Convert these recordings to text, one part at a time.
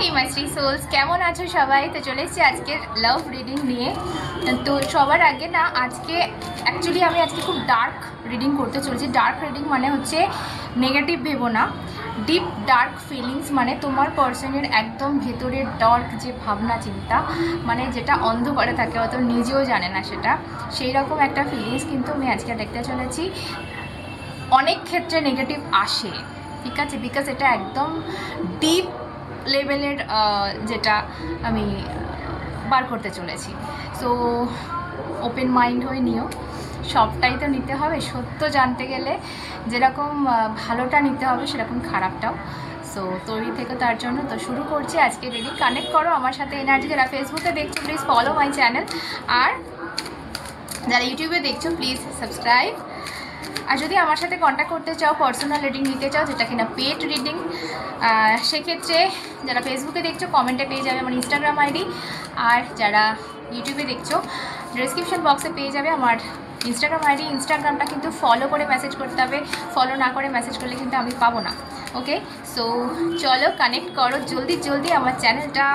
Hey my Shri souls केमन आछो सबाई। तो चले एसेछि आजके लाभ रिडिंग निये। तो सबार आगे ना आजके एक्चुअली आमी आजके खूब डार्क रिडिंग करते चलेछि। डार्क रिडिंग माने होच्छे नेगेटिव भेबो ना, ডিপ ডার্ক ফিলিংস মানে তোমার পার্সনের একদম ভেতরের ডার্ক যে ভাবনা চিন্তা মানে যেটা অন্ধকারে থাকে অত নিজেও জানে না সেটা, সেই রকম একটা ফিলিংস কিন্তু আমি আজকে দেখতে চলেছি। অনেক ক্ষেত্রে নেগেটিভ আসে, ঠিক আছে, বিকজ এটা একদম ডিপ লেভেলের যেটা আমি বার করতে চলেছি। সো ওপেন মাইন্ড হয়ে নিও, সবটাই তো নিতে হবে। সত্য জানতে গেলে যেরকম ভালোটা নিতে হবে সেরকম খারাপটাও। সো তৈরি থেকে তার জন্য তো শুরু করছি আজকে রিডিং। কানেক্ট করো আমার সাথে এনার্জি। যারা ফেসবুকে দেখছো প্লিজ ফলো মাই চ্যানেল, আর যারা ইউটিউবে দেখছো প্লিজ সাবস্ক্রাইব। আর যদি আমার সাথে কন্ট্যাক্ট করতে চাও, পার্সোনাল রিডিং নিতে চাও যেটা কিনা পেড রিডিং, সেক্ষেত্রে যারা ফেসবুকে দেখছো কমেন্টে পেয়ে যাবে আমার ইনস্টাগ্রাম আইডি, আর যারা ইউটিউবে দেখছো ডেসক্রিপশন বক্সে পেয়ে যাবে আমার ইনস্টাগ্রাম আইডি। ইনস্টাগ্রামটা কিন্তু ফলো করে মেসেজ করতে হবে, ফলো না করে মেসেজ করলে কিন্তু আমি পাবো না। ওকে, সো চলো কানেক্ট করো জলদি জলদি আমার চ্যানেলটা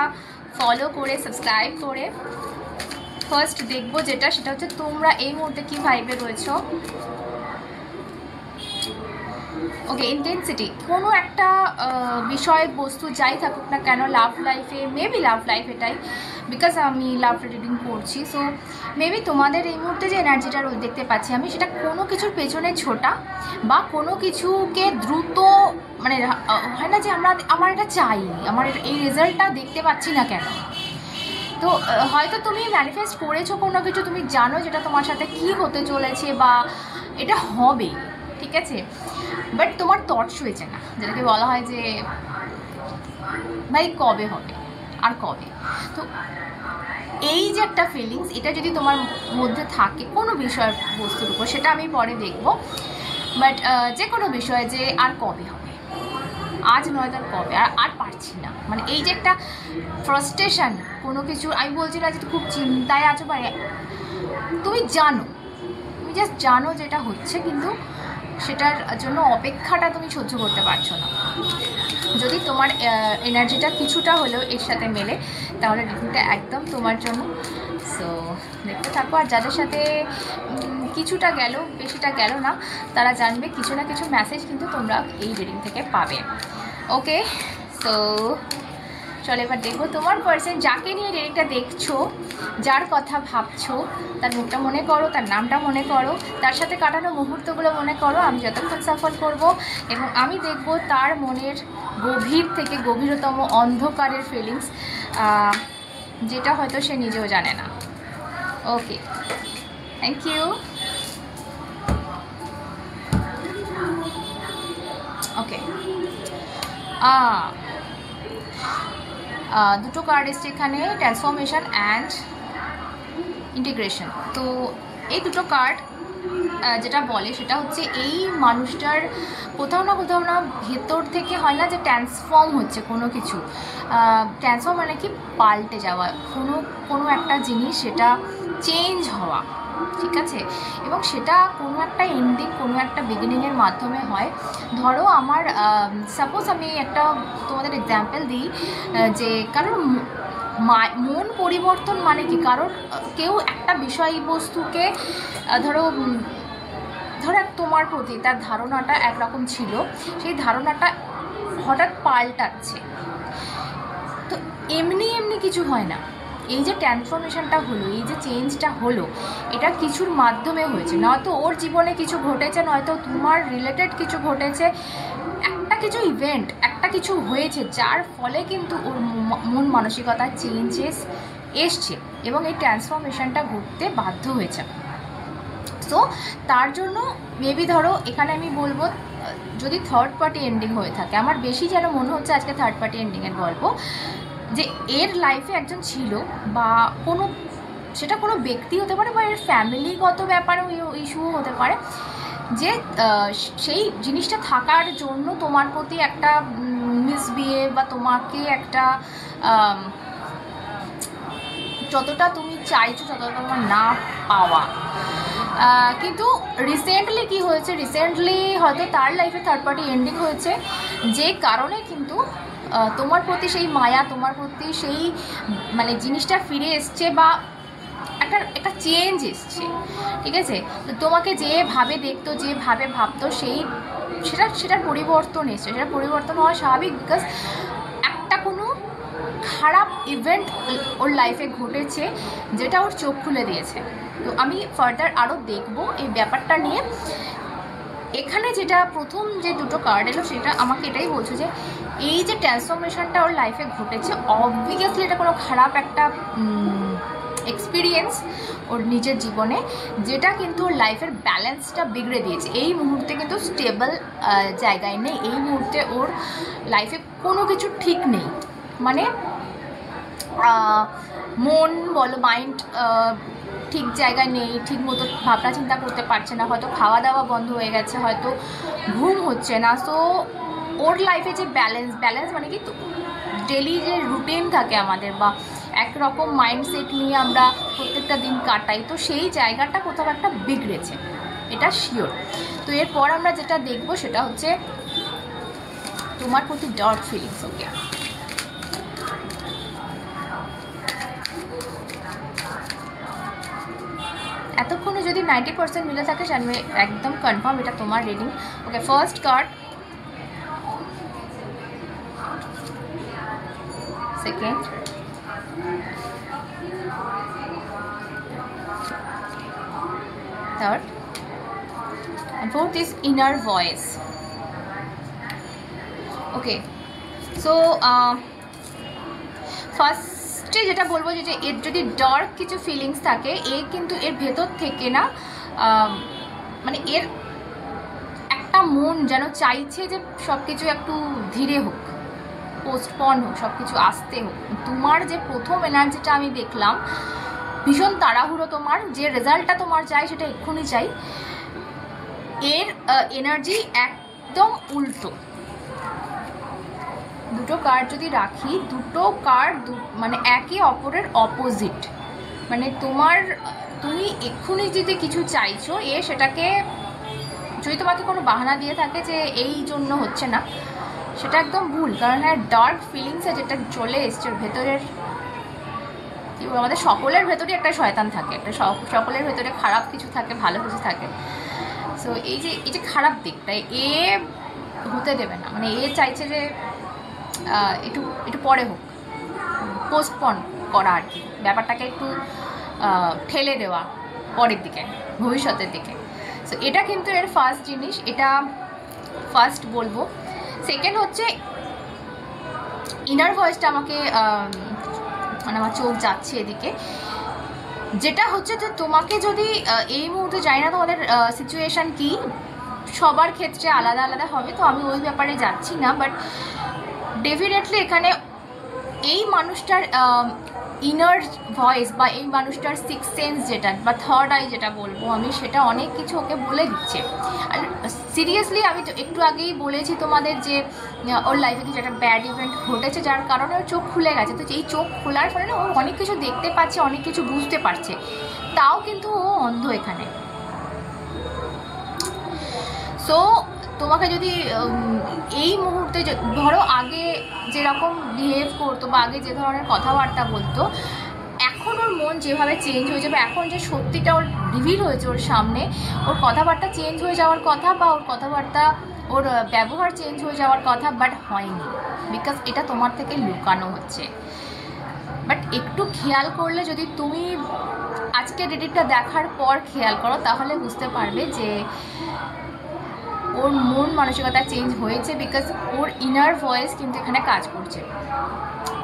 ফলো করে সাবস্ক্রাইব করে। ফার্স্ট দেখবো যেটা, সেটা হচ্ছে তোমরা এই মুহূর্তে কী ভাইবে রয়েছো। ওকে, ইন্টেন্সিটি কোনো একটা বিষয় বস্তু যাই থাকুক না কেন, লাভ লাইফে মেবি লাভ লাইফ এটাই, বিকজ আমি লাভ রিডিং করছি। সো মেবি তোমাদের এই মুহূর্তে যে এনার্জিটা দেখতে পাচ্ছি আমি, সেটা কোনো কিছুর পেছনে ছোটা বা কোনো কিছুকে দ্রুত মানে হয় না যে আমার এটা চাই, আমার এই রেজাল্টটা দেখতে পাচ্ছি না কেন। তো হয়তো তুমি ম্যানিফেস্ট করেছো কোনো কিছু, তুমি জানো যেটা তোমার সাথে কী হতে চলেছে বা এটা হবে, ঠিক আছে, বাট তোমার থটস হয়েছে না, যেটাকে বলা হয় যে ভাই কবে হবে আর কবে। তো এই যে একটা ফিলিংস, এটা যদি তোমার মধ্যে থাকে কোনো বিষয় বস্তুর উপর, সেটা আমি পরে দেখব, বাট যে কোনো বিষয় যে আর কবে হবে, আজ নয় তার কবে, আর পারছি না, মানে এই যে একটা ফ্রাস্ট্রেশন কোনো কিছু। আমি বলছি না যে খুব চিন্তায় আছো বা তুমি জানো, তুমি জাস্ট জানো যেটা হচ্ছে, কিন্তু সেটার জন্য অপেক্ষাটা তুমি সহ্য করতে পারছো না। যদি তোমার এনার্জিটা কিছুটা হলেও এর সাথে মেলে, তাহলে রিডিংটা একদম তোমার জন্য। সো দেখতে থাকো। আর যাদের সাথে কিছুটা গেল বেশিটা গেল না, তারা জানবে কিছু না কিছু মেসেজ কিন্তু তোমরা এই রিডিং থেকে পাবে। ওকে, সো চলো এবার দেখবো তোমার পার্সন যাকে নিয়ে রিডিংটা দেখছো, যার কথা ভাবছো, তার মুখটা মনে করো, তার নামটা মনে করো, তার সাথে কাটানো মুহূর্তগুলো মনে করো। আমি যতক্ষণ সাফল করব এবং আমি দেখব তার মনের গভীর থেকে গভীরতম অন্ধকারের ফিলিংস, যেটা হয়তো সে নিজেও জানে না। ওকে, থ্যাংক ইউ। ওকে, দুটো কার্ড এসছে এখানে, ট্রান্সফরমেশন অ্যান্ড ইন্টিগ্রেশন। তো এই দুটো কার্ড যেটা বলে সেটা হচ্ছে এই মানুষটার কোথাও না ভেতর থেকে হয় না যে ট্রান্সফর্ম হচ্ছে কোনো কিছু। ট্রান্সফর্ম মানে কি, পাল্টে যাওয়া, কোনো একটা জিনিস সেটা চেঞ্জ হওয়া, ঠিক আছে, এবং সেটা কোনো একটা এন্ডিং কোনো একটা বিগিনিংয়ের মাধ্যমে হয়। ধরো আমার সাপোজ আমি একটা তোমাদের এক্সাম্পল দিই, যে কারোর মন পরিবর্তন মানে কি, কারোর কেউ একটা বিষয়বস্তুকে ধরো তোমার প্রতি তার ধারণাটা একরকম ছিল, সেই ধারণাটা হঠাৎ পাল্টাচ্ছে। তো এমনি কিছু হয় না, এই যে ট্রান্সফরমেশনটা হলো, এই যে চেঞ্জটা হলো, এটা কিছুর মাধ্যমে হয়েছে। নয়তো ওর জীবনে কিছু ঘটেছে, নয়তো তোমার রিলেটেড কিছু ঘটেছে, একটা কিছু ইভেন্ট, একটা কিছু হয়েছে যার ফলে কিন্তু ওর মন মানসিকতা চেঞ্জেস এসছে এবং এই ট্রান্সফরমেশনটা ঘটতে বাধ্য হয়েছে। সো তার জন্য মেবি ধরো এখানে আমি বলবো, যদি থার্ড পার্টি এন্ডিং হয়ে থাকে, আমার বেশি যেন মনে হচ্ছে আজকে থার্ড পার্টি এন্ডিংয়ের গল্প, যে এর লাইফে একজন ছিল, বা সেটা কোনো ব্যক্তি হতে পারে বা এর ফ্যামিলিগত ব্যাপারেও ইস্যু হতে পারে, যে সেই জিনিসটা থাকার জন্য তোমার প্রতি একটা মিসবিহেভ বা তোমাকে একটা যতটা তুমি চাইছো ততটা তোমার না পাওয়া। কিন্তু রিসেন্টলি কি হয়েছে, রিসেন্টলি হয়তো তার লাইফে থার্ড পার্টি এন্ডিং হয়েছে, যে কারণে কিন্তু তোমার প্রতি সেই মায়া, তোমার প্রতি সেই মানে জিনিসটা ফিরে এসছে, বা একটা চেঞ্জ এসছে, ঠিক আছে? তো তোমাকে যেভাবে দেখতো, যেভাবে ভাবতো, সেটার পরিবর্তন এসছে। সেটা পরিবর্তন হওয়া স্বাভাবিক, বিকজ একটা কোনো খারাপ ইভেন্ট ওর লাইফে ঘটেছে যেটা ওর চোখ খুলে দিয়েছে। তো আমি ফার্দার আরও দেখবো এই ব্যাপারটা নিয়ে। এখানে যেটা প্রথম যে দুটো কার্ড এলো সেটা আমাকে এটাই বলছে যে এই যে ট্রান্সফরমেশনটা ওর লাইফে ঘটেছে, অবভিয়াসলি এটা কোনো খারাপ একটা এক্সপিরিয়েন্স ওর নিজের জীবনে, যেটা কিন্তু ওর লাইফের ব্যালেন্সটা বিগড়ে দিয়েছে। এই মুহূর্তে কিন্তু স্টেবল জায়গায় নেই, এই মুহূর্তে ওর লাইফে কোনো কিছু ঠিক নেই। মানে মন বলো, মাইন্ড ঠিক জায়গায় নেই, ঠিক মতো ভাবনা চিন্তা করতে পারছে না, হয়তো খাওয়া দাওয়া বন্ধ হয়ে গেছে, হয়তো ঘুম হচ্ছে না। সো ওর লাইফে যে ব্যালেন্স মানে কি, ডেলি যে রুটিন থাকে আমাদের, বা একরকম মাইন্ডসেট নিয়ে আমরা প্রত্যেকটা দিন কাটাই, তো সেই জায়গাটা কোথাও একটা বিগড়েছে, এটা শিওর। তো এরপর আমরা যেটা দেখবো সেটা হচ্ছে তোমার প্রতি ডার্ক ফিলিংস। ওকে, এতক্ষণে যদি 90% মিলে থাকে জানবে একদম কনফার্ম এটা তোমার reading. Okay, first card, second, third, and fourth is inner voice. Okay, so ফার্স্টে যেটা বলবো যে এর যদি ডার্ক কিছু ফিলিংস থাকে, কিন্তু এর ভেতর থেকে না মানে এর একটা মন যেন চাইছে যে সব কিছু একটু ধীরে হোক, পোস্টপন হোক, সব কিছু আসতে হোক। তোমার যে প্রথম এনার্জিটা আমি দেখলাম, ভীষণ তাড়াহুড়ো, তোমার যে রেজাল্টটা তোমার চাই সেটা এক্ষুনি চাই, এর এনার্জি একদম উল্টো। দুটো কার্ড যদি রাখি, দুটো কার্ড মানে একে অপরের অপোজিট। মানে তুমি এক্ষুনি যদি কিছু চাইছো, সেটাকে যদি তোমাকে কোনো বাহানা দিয়ে থাকে যে এই জন্য হচ্ছে না, সেটা একদম ভুল। কারণ হ্যাঁ, ডার্ক ফিলিংসে যেটা চলে এসছে ভেতরের, আমাদের সকলের ভেতরে একটা শয়তান থাকে, একটা সকলের ভেতরে খারাপ কিছু থাকে, ভালো কিছু থাকে। সো এই যে খারাপ দিকটা হতে দেবে না, মানে চাইছে যে একটু পরে হোক, পোস্টপন করা আর কি, ব্যাপারটাকে একটু ঠেলে দেওয়া পরের দিকে, ভবিষ্যতের দিকে। সো এটা কিন্তু এর ফার্স্ট জিনিস, এটা ফার্স্ট বলবো। সেকেন্ড হচ্ছে ইনার ভয়েসটা আমাকে মানে আমার চোখ যাচ্ছে এদিকে, যেটা হচ্ছে যে তোমাকে যদি এই মুহূর্তে জানি না তোমাদের সিচুয়েশান কি, সবার ক্ষেত্রে আলাদা আলাদা হবে, তো আমি ওই ব্যাপারে যাচ্ছি না, বাট ডেফিনেটলি এখানে এই মানুষটার ইনার ভয়েস বা এই মানুষটার সিক্স সেন্স যেটা বা থার্ড আই যেটা বলবো আমি, সেটা অনেক কিছু ওকে বলে দিচ্ছে। আর সিরিয়াসলি আমি একটু আগেই বলেছি তোমাদের যে ওর লাইফে কিছু একটা ব্যাড ইভেন্ট ঘটেছে, যার কারণে ওর চোখ খুলে গেছে। তো এই চোখ খোলার ফলে না ও অনেক কিছু দেখতে পাচ্ছে, অনেক কিছু বুঝতে পারছে, তাও কিন্তু ও অন্ধ এখানে। সো তোমাকে যদি এই মুহূর্তে ধরো আগে যেরকম বিহেভ করতো বা আগে যে ধরনের কথাবার্তা বলতো, এখন ওর মন যেভাবে চেঞ্জ হয়ে যাবে, এখন যে সত্যিটা ওর রিভিল হয়েছে ওর সামনে, ওর কথাবার্তা চেঞ্জ হয়ে যাওয়ার কথা, বা ওর কথাবার্তা ওর ব্যবহার চেঞ্জ হয়ে যাওয়ার কথা, বাট হয়নি, বিকজ এটা তোমার থেকে লুকানো হচ্ছে। বাট একটু খেয়াল করলে, যদি তুমি আজকে রিডিংটা দেখার পর খেয়াল করো, তাহলে বুঝতে পারবে যে ওর মন মানসিকতা চেঞ্জ হয়েছে, বিকজ ওর ইনার ভয়েস কিন্তু এখানে কাজ করছে।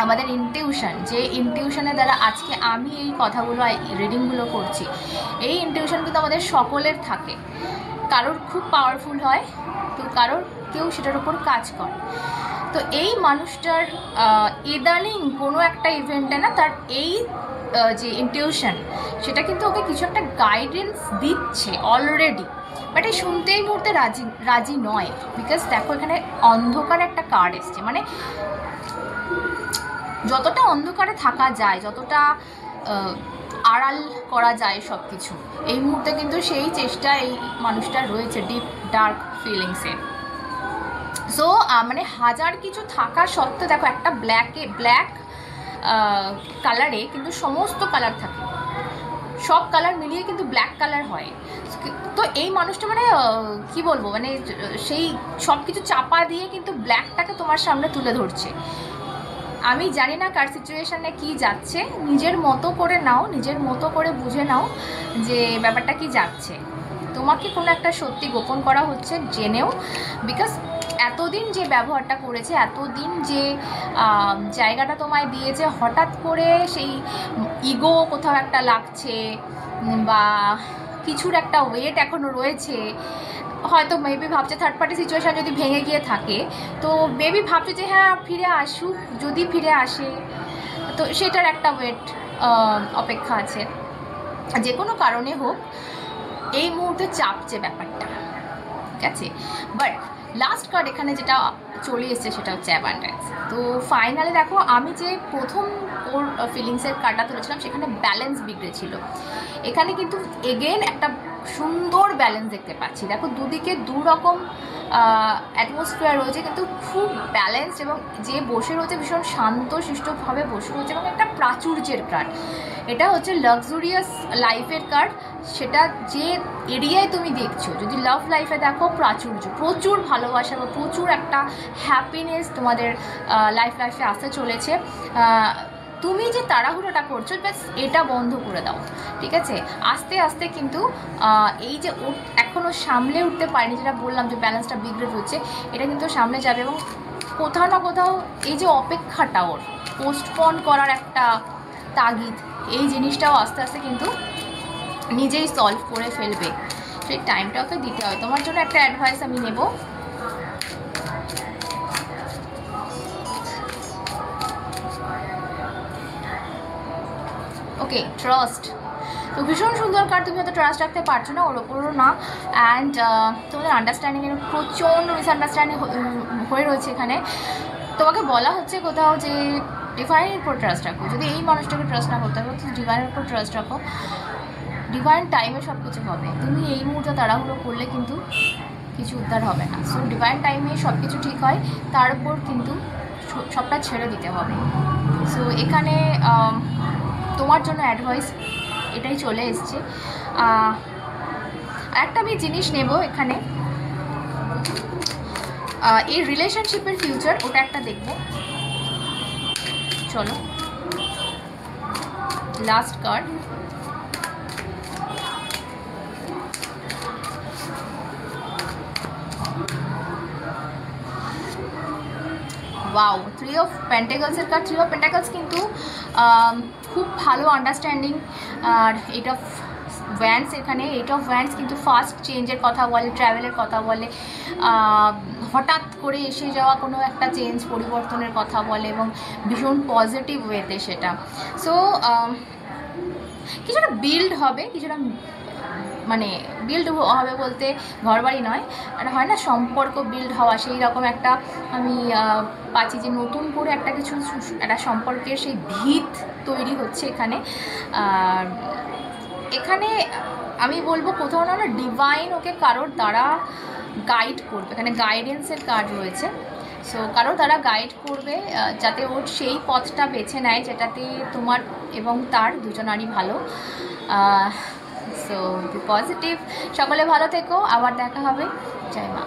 আমাদের ইনটিউশন, যে ইনটিউশনের দ্বারা আজকে আমি এই কথাগুলো রিডিংগুলো করছি, এই ইনটিউশন কিন্তু আমাদের সকলের থাকে, কারোর খুব পাওয়ারফুল হয়, তো কেউ সেটার উপর কাজ করে। তো এই মানুষটার ইদানিং কোনো একটা ইভেন্টে না, তার এই যে ইনটিউশন, সেটা কিন্তু ওকে কিছু একটা গাইডেন্স দিচ্ছে অলরেডি, বাট এই শুনতেই মুহূর্তে রাজি নয়, বিকজ দেখো এখানে অন্ধকার একটা কার্ড এসছে। মানে যতটা অন্ধকারে থাকা যায়, যতটা আড়াল করা যায় সব কিছু, এই মুহূর্তে কিন্তু সেই চেষ্টা এই মানুষটার রয়েছে, ডিপ ডার্ক ফিলিংসে। সো মানে হাজার কিছু থাকা সত্ত্বেও দেখো একটা ব্ল্যাক কালারে কিন্তু সমস্ত কালার থাকে, সব কালার মিলিয়ে কিন্তু ব্ল্যাক কালার হয়। তো এই মানুষটা মানে কি বলবো, মানে সেই সব কিছু চাপা দিয়ে কিন্তু ব্ল্যাকটাকে তোমার সামনে তুলে ধরছে। আমি জানি না কার সিচুয়েশানে কি যাচ্ছে, নিজের মতো করে নাও, নিজের মতো করে বুঝে নাও যে ব্যাপারটা কি যাচ্ছে। তোমাকে কোনো একটা সত্যি গোপন করা হচ্ছে জেনেও, বিকজ এতদিন যে ব্যবহারটা করেছে, এতদিন যে জায়গাটা তোমায় দিয়েছে, হঠাৎ করে সেই ইগো কোথাও একটা লাগছে বা কিছুর একটা ওয়েট এখনও রয়েছে। হয়তো মেবি ভাবছে থার্ড পার্টি সিচুয়েশান যদি ভেঙে গিয়ে থাকে, তো মেবি ভাবছে যে হ্যাঁ ফিরে আসুক, যদি ফিরে আসে তো সেটার একটা ওয়েট অপেক্ষা আছে। যে কোনো কারণে হোক এই মুহূর্তে চাপছে ব্যাপারটা, ঠিক আছে। বাট লাস্ট কার্ড এখানে যেটা চলে এসছে সেটা হচ্ছে অ্যাবান্ডেন্স। তো ফাইনালি দেখো, আমি যে প্রথম ওর ফিলিংসের কার্ডটা তুলেছিলাম সেখানে ব্যালেন্স বিগড়েছিল, এখানে কিন্তু এগেন একটা সুন্দর ব্যালেন্স দেখতে পাচ্ছি। দেখো দুদিকে দু রকম অ্যাটমসফিয়ার রয়েছে, কিন্তু খুব ব্যালেন্সড, এবং যে বসে রয়েছে ভীষণ শান্ত শিষ্টভাবে বসে রয়েছে, এবং একটা প্রাচুর্যের কার্ড। এটা হচ্ছে লাক্সুরিয়াস লাইফের কার্ড। সেটা যে এরিয়ায় তুমি দেখছো, যদি লাভ লাইফে দেখো প্রাচুর্য, প্রচুর ভালোবাসা বা প্রচুর একটা হ্যাপিনেস তোমাদের লাইফে আসতে চলেছে। তুমি যে তাড়াহুড়োটা করছো ব্যাস এটা বন্ধ করে দাও, ঠিক আছে। আস্তে আস্তে কিন্তু এই যে এখনও সামলে উঠতে পারিনি, যেটা বললাম যে ব্যালেন্সটা বিগড়ে রয়েছে, এটা কিন্তু সামনে যাবে। এবং কোথাও না কোথাও এই যে অপেক্ষাটা, ওর পোস্টপন করার একটা তাগিদ, এই জিনিসটাও আস্তে আস্তে কিন্তু নিজেই সলভ করে ফেলবে। সেই টাইমটা ওকে দিতে হয়। তোমার জন্য একটা অ্যাডভাইস আমি নেব, ওকে, ট্রাস্ট। তো ভীষণ সুন্দর কার্ড, তুমি হয়তো ট্রাস্ট রাখতে পারছো না, ওর ওপরও না। অ্যান্ড তোমাদের আন্ডারস্ট্যান্ডিংয়ের প্রচণ্ড মিসআন্ডারস্ট্যান্ডিং হয়ে রয়েছে এখানে। তোমাকে বলা হচ্ছে কোথাও যে ডিভাইনের উপর ট্রাস্ট রাখো। যদি এই মানুষটাকে ট্রাস্ট না করতে হবে তো ডিভাইনের উপর ট্রাস্ট রাখো, ডিভাইন টাইমে সব কিছু হবে। তুমি এই মুহূর্তে তাড়াহুড়ো করলে কিন্তু কিছু উদ্ধার হবে না। সো ডিভাইন টাইমে সব কিছু ঠিক হয়, তার উপর কিন্তু সবটা ছেড়ে দিতে হবে। সো এখানে তোমার জন্য অ্যাডভাইস এটাই চলে এসছে। একটা আমি জিনিস নেব এখানে, এই রিলেশনশিপের ফিউচার, ওটা একটা দেখব। চলো, লাস্ট কার্ড, ওয়াও, 3 অফ পেন্টাকলসের কার্ড। 3 অফ পেন্টাকলস কিন্তু খুব ভালো আন্ডারস্ট্যান্ডিং। আর 8 অফ ভ্যান্স, এখানে 8 অফ ভ্যান্স কিন্তু ফার্স্ট চেঞ্জের কথা বলে, ট্রাভেলের কথা বলে, হঠাৎ করে এসে যাওয়া কোনো একটা চেঞ্জ পরিবর্তনের কথা বলে, এবং ভীষণ পজিটিভ ওয়েতে সেটা। সো কিছুটা বিল্ড হবে, কিছুটা মানে বিল্ড হবে বলতে ঘরবাড়ি নয়, আর হয় না সম্পর্ক বিল্ড হওয়া, সেই রকম একটা আমি পাচ্ছি যে নতুন করে একটা কিছু, একটা সম্পর্কের সেই ভিত তৈরি হচ্ছে এখানে। আর এখানে আমি বলবো কোথাও না ডিভাইন ওকে কারোর দ্বারা গাইড করবে, এখানে গাইডেন্সের কার্ড রয়েছে। সো কারোর দ্বারা গাইড করবে যাতে ওর সেই পথটা বেছে নেয় যেটাতে তোমার এবং তার দুজনারই ভালো। সো বি পজিটিভ, সকলে ভালো থেকো, আবার দেখা হবে, জয় মা।